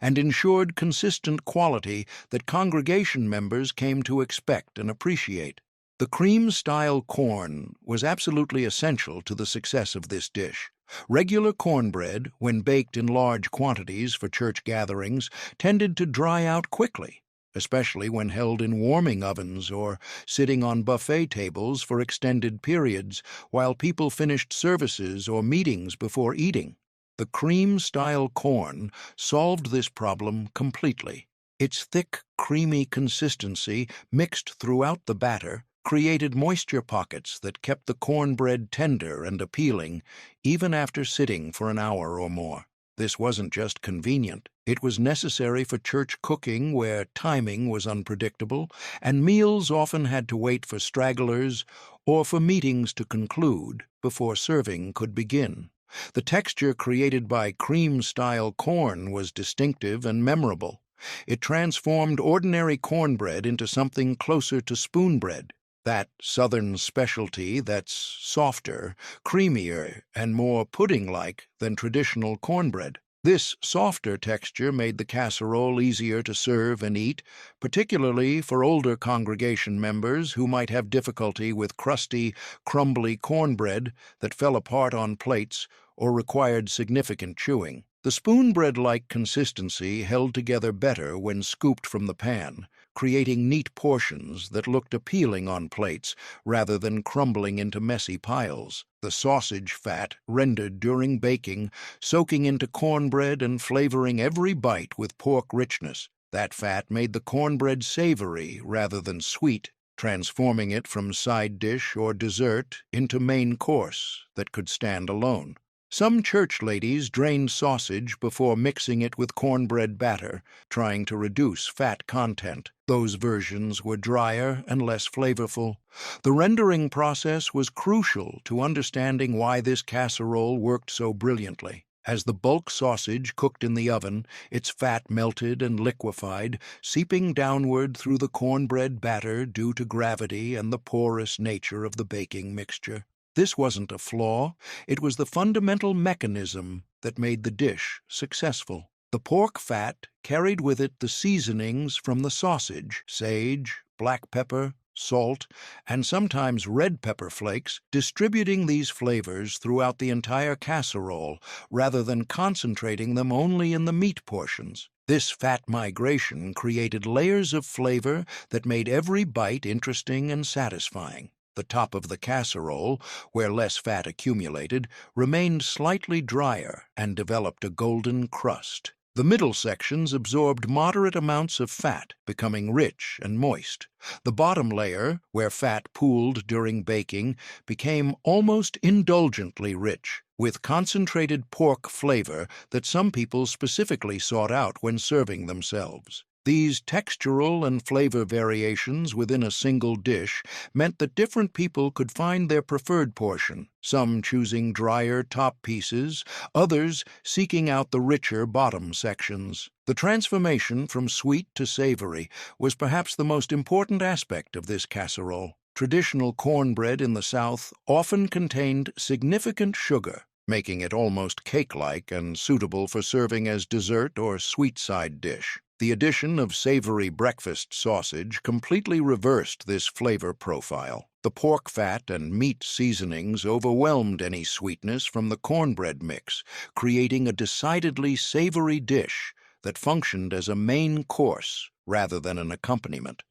and ensured consistent quality that congregation members came to expect and appreciate. The cream-style corn was absolutely essential to the success of this dish. Regular cornbread, when baked in large quantities for church gatherings, tended to dry out quickly, especially when held in warming ovens or sitting on buffet tables for extended periods while people finished services or meetings before eating. The cream-style corn solved this problem completely. Its thick, creamy consistency, mixed throughout the batter, created moisture pockets that kept the cornbread tender and appealing, even after sitting for an hour or more. This wasn't just convenient. It was necessary for church cooking where timing was unpredictable, and meals often had to wait for stragglers or for meetings to conclude before serving could begin. The texture created by cream-style corn was distinctive and memorable. It transformed ordinary cornbread into something closer to spoonbread, that southern specialty that's softer, creamier, and more pudding-like than traditional cornbread. This softer texture made the casserole easier to serve and eat, particularly for older congregation members who might have difficulty with crusty, crumbly cornbread that fell apart on plates or required significant chewing. The spoonbread-like consistency held together better when scooped from the pan, creating neat portions that looked appealing on plates rather than crumbling into messy piles. The sausage fat, rendered during baking, soaking into cornbread and flavoring every bite with pork richness. That fat made the cornbread savory rather than sweet, transforming it from side dish or dessert into main course that could stand alone. Some church ladies drained sausage before mixing it with cornbread batter, trying to reduce fat content. Those versions were drier and less flavorful. The rendering process was crucial to understanding why this casserole worked so brilliantly. As the bulk sausage cooked in the oven, its fat melted and liquefied, seeping downward through the cornbread batter due to gravity and the porous nature of the baking mixture. This wasn't a flaw, it was the fundamental mechanism that made the dish successful. The pork fat carried with it the seasonings from the sausage, sage, black pepper, salt, and sometimes red pepper flakes, distributing these flavors throughout the entire casserole rather than concentrating them only in the meat portions. This fat migration created layers of flavor that made every bite interesting and satisfying. The top of the casserole, where less fat accumulated, remained slightly drier and developed a golden crust. The middle sections absorbed moderate amounts of fat, becoming rich and moist. The bottom layer, where fat pooled during baking, became almost indulgently rich, with concentrated pork flavor that some people specifically sought out when serving themselves. These textural and flavor variations within a single dish meant that different people could find their preferred portion, some choosing drier top pieces, others seeking out the richer bottom sections. The transformation from sweet to savory was perhaps the most important aspect of this casserole. Traditional cornbread in the South often contained significant sugar, making it almost cake-like and suitable for serving as dessert or sweet side dish. The addition of savory breakfast sausage completely reversed this flavor profile. The pork fat and meat seasonings overwhelmed any sweetness from the cornbread mix, creating a decidedly savory dish that functioned as a main course rather than an accompaniment.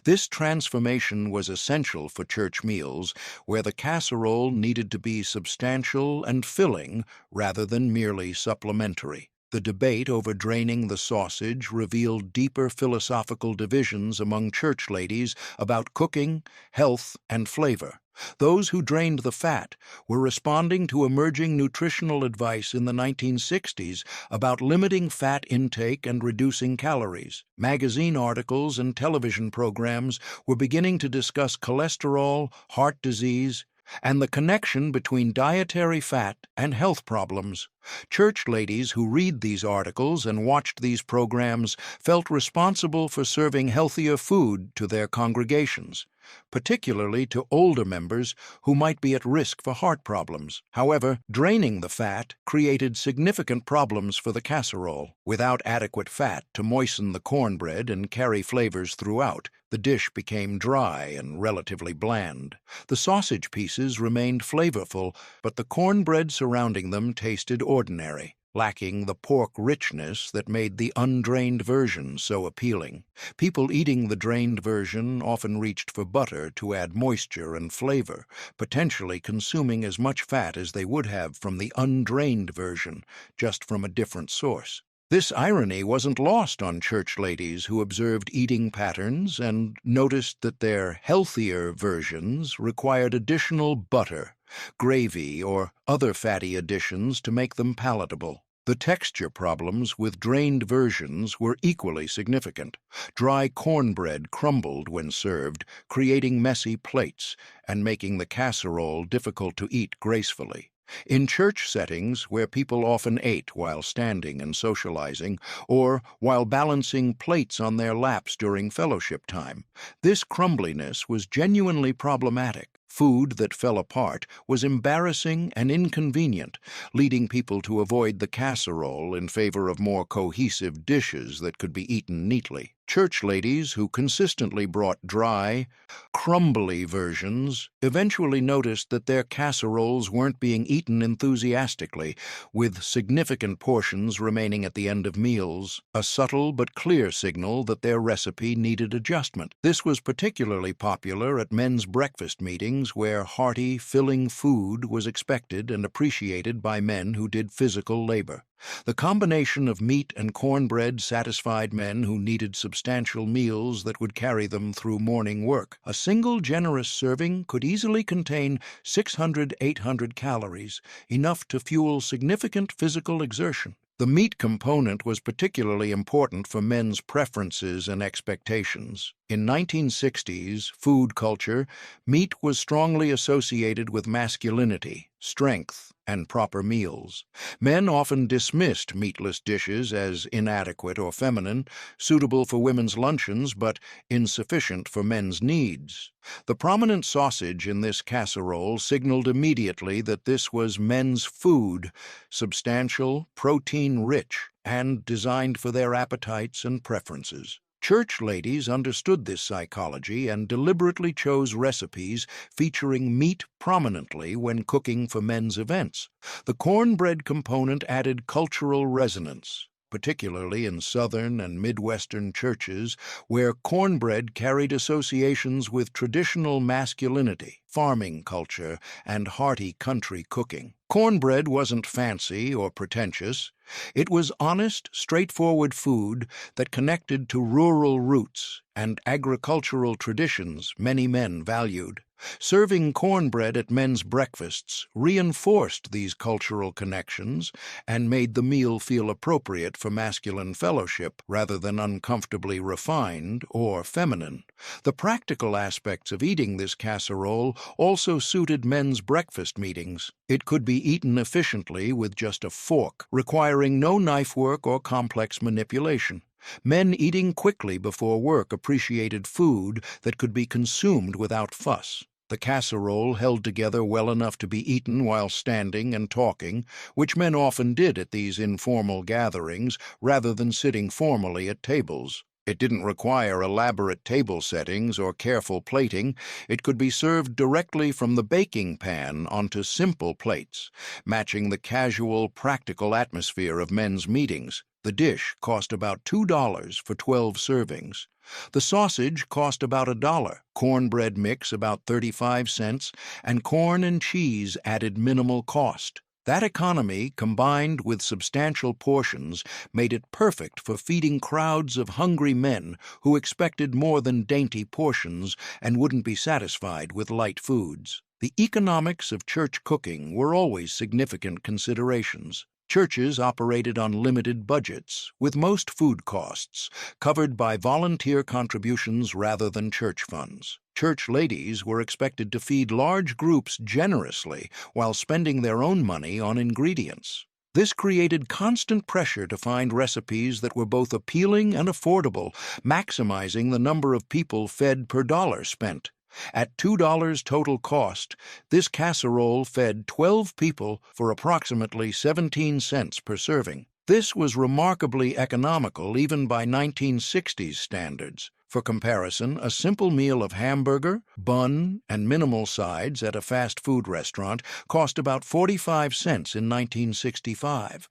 This transformation was essential for church meals, where the casserole needed to be substantial and filling rather than merely supplementary. The debate over draining the sausage revealed deeper philosophical divisions among church ladies about cooking, health, and flavor. Those who drained the fat were responding to emerging nutritional advice in the 1960s about limiting fat intake and reducing calories. Magazine articles and television programs were beginning to discuss cholesterol, heart disease, and the connection between dietary fat and health problems. Church ladies who read these articles and watched these programs felt responsible for serving healthier food to their congregations, particularly to older members who might be at risk for heart problems. However, draining the fat created significant problems for the casserole. Without adequate fat to moisten the cornbread and carry flavors throughout, the dish became dry and relatively bland. The sausage pieces remained flavorful, but the cornbread surrounding them tasted ordinary, lacking the pork richness that made the undrained version so appealing. People eating the drained version often reached for butter to add moisture and flavor, potentially consuming as much fat as they would have from the undrained version, just from a different source. This irony wasn't lost on church ladies who observed eating patterns and noticed that their healthier versions required additional butter, gravy, or other fatty additions to make them palatable. The texture problems with drained versions were equally significant. Dry cornbread crumbled when served, creating messy plates and making the casserole difficult to eat gracefully. In church settings, where people often ate while standing and socializing, or while balancing plates on their laps during fellowship time, this crumbliness was genuinely problematic. Food that fell apart was embarrassing and inconvenient, leading people to avoid the casserole in favor of more cohesive dishes that could be eaten neatly. Church ladies who consistently brought dry, crumbly versions eventually noticed that their casseroles weren't being eaten enthusiastically, with significant portions remaining at the end of meals, a subtle but clear signal that their recipe needed adjustment. This was particularly popular at men's breakfast meetings, where hearty, filling food was expected and appreciated by men who did physical labor. The combination of meat and cornbread satisfied men who needed substantial meals that would carry them through morning work. A single generous serving could easily contain 600–800 calories, enough to fuel significant physical exertion. The meat component was particularly important for men's preferences and expectations. In 1960s food culture, meat was strongly associated with masculinity, strength, and proper meals. Men often dismissed meatless dishes as inadequate or feminine, suitable for women's luncheons but insufficient for men's needs. The prominent sausage in this casserole signaled immediately that this was men's food, substantial, protein-rich, and designed for their appetites and preferences. Church ladies understood this psychology and deliberately chose recipes featuring meat prominently when cooking for men's events. The cornbread component added cultural resonance, particularly in Southern and Midwestern churches, where cornbread carried associations with traditional masculinity, farming culture, and hearty country cooking. Cornbread wasn't fancy or pretentious. It was honest, straightforward food that connected to rural roots and agricultural traditions many men valued. Serving cornbread at men's breakfasts reinforced these cultural connections and made the meal feel appropriate for masculine fellowship rather than uncomfortably refined or feminine. The practical aspects of eating this casserole also suited men's breakfast meetings. It could be eaten efficiently with just a fork, requiring no knife work or complex manipulation. Men eating quickly before work appreciated food that could be consumed without fuss. The casserole held together well enough to be eaten while standing and talking, which men often did at these informal gatherings rather than sitting formally at tables. It didn't require elaborate table settings or careful plating. It could be served directly from the baking pan onto simple plates, matching the casual, practical atmosphere of men's meetings. The dish cost about $2 for 12 servings. The sausage cost about $1, cornbread mix about 35 cents, and corn and cheese added minimal cost. That economy, combined with substantial portions, made it perfect for feeding crowds of hungry men who expected more than dainty portions and wouldn't be satisfied with light foods. The economics of church cooking were always significant considerations. Churches operated on limited budgets, with most food costs covered by volunteer contributions rather than church funds. Church ladies were expected to feed large groups generously while spending their own money on ingredients. This created constant pressure to find recipes that were both appealing and affordable, maximizing the number of people fed per dollar spent. At $2 total cost, this casserole fed 12 people for approximately 17 cents per serving. This was remarkably economical even by 1960s standards. For comparison, a simple meal of hamburger, bun, and minimal sides at a fast food restaurant cost about 45 cents in 1965.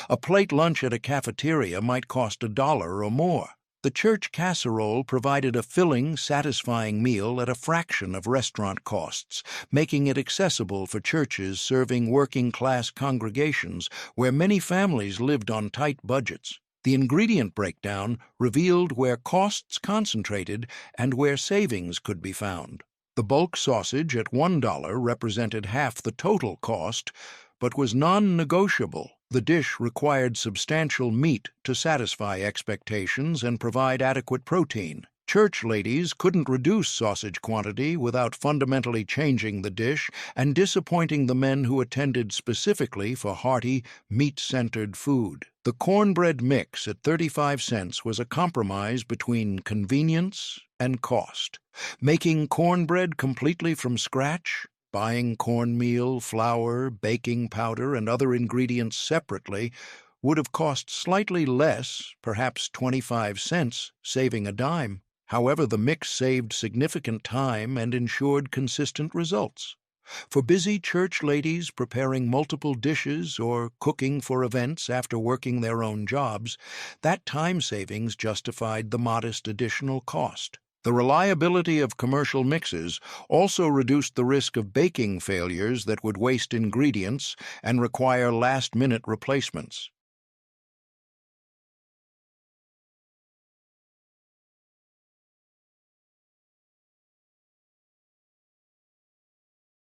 A plate lunch at a cafeteria might cost $1 or more. The church casserole provided a filling, satisfying meal at a fraction of restaurant costs, making it accessible for churches serving working-class congregations where many families lived on tight budgets. The ingredient breakdown revealed where costs concentrated and where savings could be found. The bulk sausage at $1 represented half the total cost, but was non-negotiable. The dish required substantial meat to satisfy expectations and provide adequate protein. Church ladies couldn't reduce sausage quantity without fundamentally changing the dish and disappointing the men who attended specifically for hearty, meat-centered food. The cornbread mix at 35 cents was a compromise between convenience and cost. Making cornbread completely from scratch, buying cornmeal, flour, baking powder, and other ingredients separately would have cost slightly less, perhaps 25 cents, saving a dime. However, the mix saved significant time and ensured consistent results. For busy church ladies preparing multiple dishes or cooking for events after working their own jobs, that time savings justified the modest additional cost. The reliability of commercial mixes also reduced the risk of baking failures that would waste ingredients and require last-minute replacements.